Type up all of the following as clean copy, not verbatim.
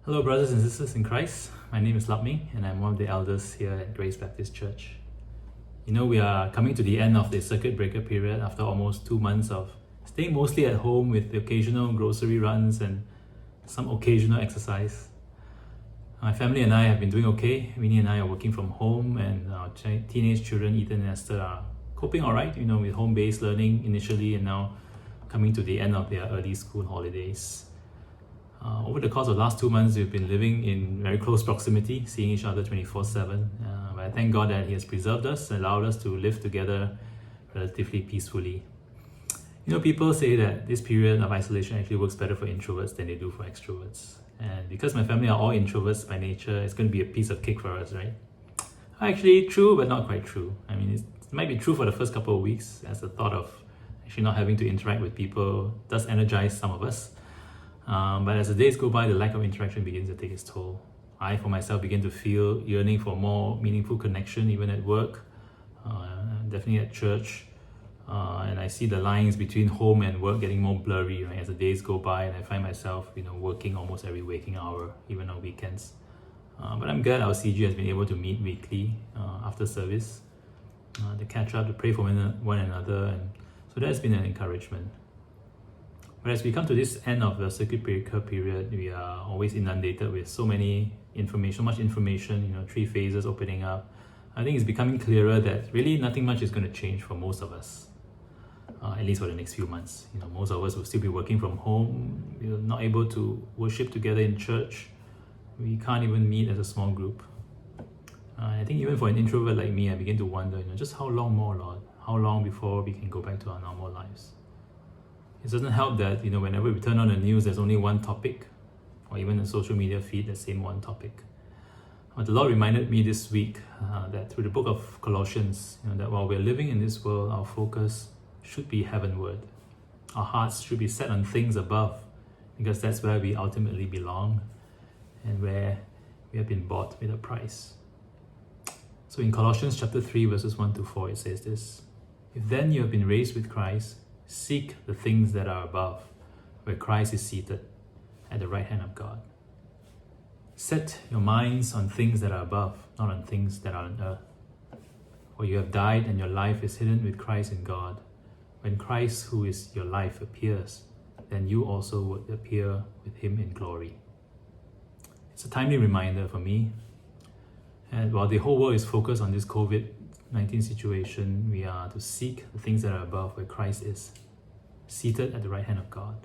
Hello, brothers and sisters in Christ. My name is Lam Lup Meng, and I'm one of the elders here at Grace Baptist Church. We are coming to the end of the circuit breaker period after almost 2 months of staying mostly at home with the occasional grocery runs and some occasional exercise. My family and I have been doing okay. Winnie and I are working from home, and our teenage children, Ethan and Esther, are coping all right, with home-based learning initially and now coming to the end of their early school holidays. Over the course of the last 2 months, we've been living in very close proximity, seeing each other 24/7. But I thank God that He has preserved us and allowed us to live together relatively peacefully. People say that this period of isolation actually works better for introverts than they do for extroverts. And because my family are all introverts by nature, it's going to be a piece of cake for us, right? Actually, true, but not quite true. It might be true for the first couple of weeks, as the thought of actually not having to interact with people does energize some of us. But as the days go by, the lack of interaction begins to take its toll. I, for myself, begin to feel yearning for more meaningful connection, even at work, definitely at church. And I see the lines between home and work getting more blurry, right, as the days go by, and I find myself, working almost every waking hour, even on weekends. But I'm glad our CG has been able to meet weekly after service, to catch up, to pray for one another, and so that's been an encouragement. But as we come to this end of the circuit breaker period, we are always inundated with so much information, 3 phases opening up. I think it's becoming clearer that really nothing much is going to change for most of us, at least for the next few months. Most of us will still be working from home. We're not able to worship together in church. We can't even meet as a small group. I think even for an introvert like me, I begin to wonder, just how long more, Lord? How long before we can go back to our normal lives? It doesn't help that, whenever we turn on the news, there's only one topic, or even the social media feed, the same one topic. But the Lord reminded me this week that through the book of Colossians, that while we're living in this world, our focus should be heavenward. Our hearts should be set on things above, because that's where we ultimately belong and where we have been bought with a price. So in Colossians chapter 3, verses 1-4, it says this: "If then you have been raised with Christ, seek the things that are above, where Christ is seated at the right hand of God. Set your minds on things that are above, not on things that are on earth. For you have died, and your life is hidden with Christ in God. When Christ, who is your life, appears, then you also would appear with Him in glory." It's a timely reminder for me. And while the whole world is focused on this COVID-19 situation, we are to seek the things that are above, where Christ is seated at the right hand of God.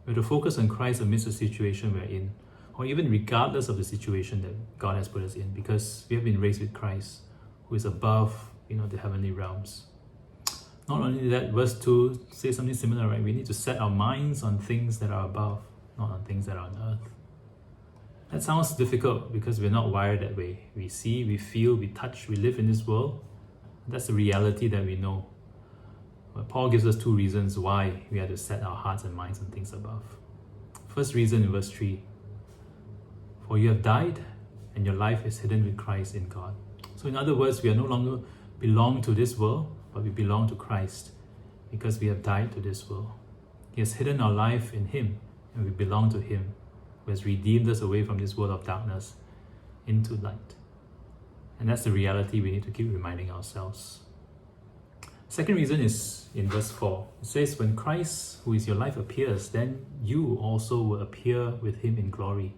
We're to focus on Christ amidst the situation we're in, or even regardless of the situation that God has put us in, because we have been raised with Christ, who is above, the heavenly realms. Not only that, verse 2 says something similar, right? We need to set our minds on things that are above, not on things that are on earth. That sounds difficult because we're not wired that way. We see, we feel, we touch, we live in this world. That's the reality that we know. But Paul gives us 2 reasons why we have to set our hearts and minds on things above. First reason in verse 3: "For you have died, and your life is hidden with Christ in God." So in other words, we are no longer belong to this world, but we belong to Christ because we have died to this world. He has hidden our life in Him, and we belong to Him, who has redeemed us away from this world of darkness into light. And that's the reality we need to keep reminding ourselves. Second reason is in verse 4. It says, "When Christ, who is your life, appears, then you also will appear with Him in glory."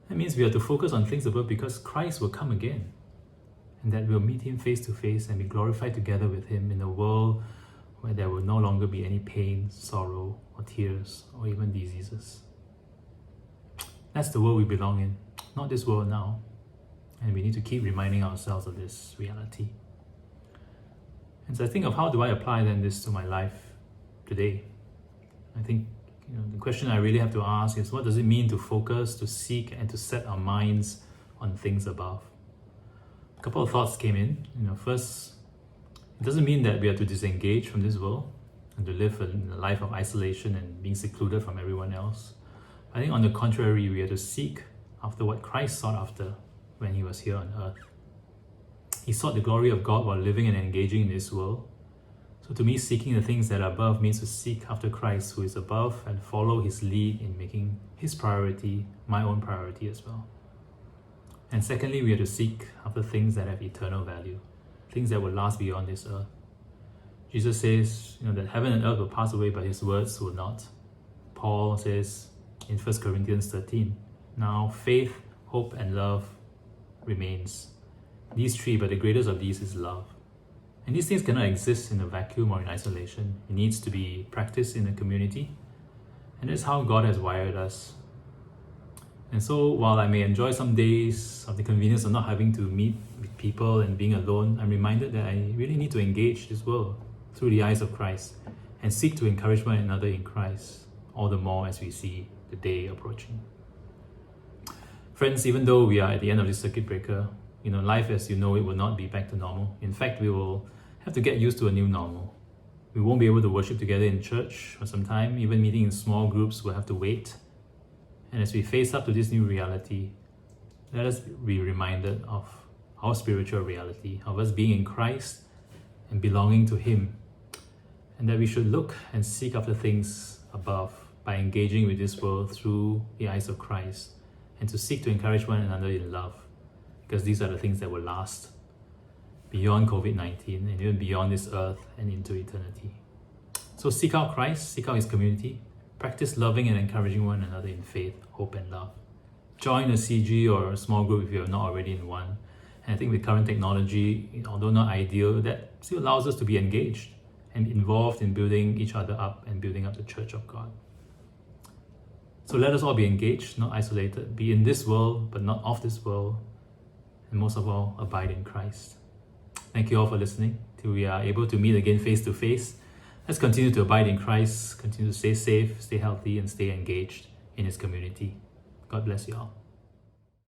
That means we have to focus on things above because Christ will come again, and that we'll meet Him face to face and be glorified together with Him in a world where there will no longer be any pain, sorrow, or tears, or even diseases. That's the world we belong in, not this world now. And we need to keep reminding ourselves of this reality. And so I think of, how do I apply then this to my life today? I think the question I really have to ask is, what does it mean to focus, to seek, and to set our minds on things above? A couple of thoughts came in. First, it doesn't mean that we have to disengage from this world and to live a life of isolation and being secluded from everyone else. I think on the contrary, we have to seek after what Christ sought after when He was here on earth. He sought the glory of God while living and engaging in this world. So to me, seeking the things that are above means to seek after Christ who is above and follow his lead in making his priority my own priority as well. And secondly, we have to seek after things that have eternal value, things that will last beyond this earth. Jesus says, that heaven and earth will pass away, but his words will not. Paul says in 1 Corinthians 13, now faith, hope, and love remains. These three, but the greatest of these is love. And these things cannot exist in a vacuum or in isolation. It needs to be practiced in a community. And that's how God has wired us. And so while I may enjoy some days of the convenience of not having to meet with people and being alone, I'm reminded that I really need to engage this world through the eyes of Christ and seek to encourage one another in Christ, all the more as we see the day approaching. Friends, even though we are at the end of this circuit breaker, life as you know it will not be back to normal. In fact, we will have to get used to a new normal. We won't be able to worship together in church for some time. Even meeting in small groups will have to wait. And as we face up to this new reality, let us be reminded of our spiritual reality, of us being in Christ and belonging to him. And that we should look and seek after things above by engaging with this world through the eyes of Christ, and to seek to encourage one another in love, because these are the things that will last beyond COVID-19 and even beyond this earth and into eternity. So seek out Christ, seek out his community, practice loving and encouraging one another in faith, hope, and love. Join a CG or a small group if you are not already in one. And I think with current technology, although not ideal, that still allows us to be engaged and involved in building each other up and building up the church of God. So let us all be engaged, not isolated, be in this world, but not of this world, and most of all, abide in Christ. Thank you all for listening. Till we are able to meet again face to face, let's continue to abide in Christ, continue to stay safe, stay healthy, and stay engaged in his community. God bless you all.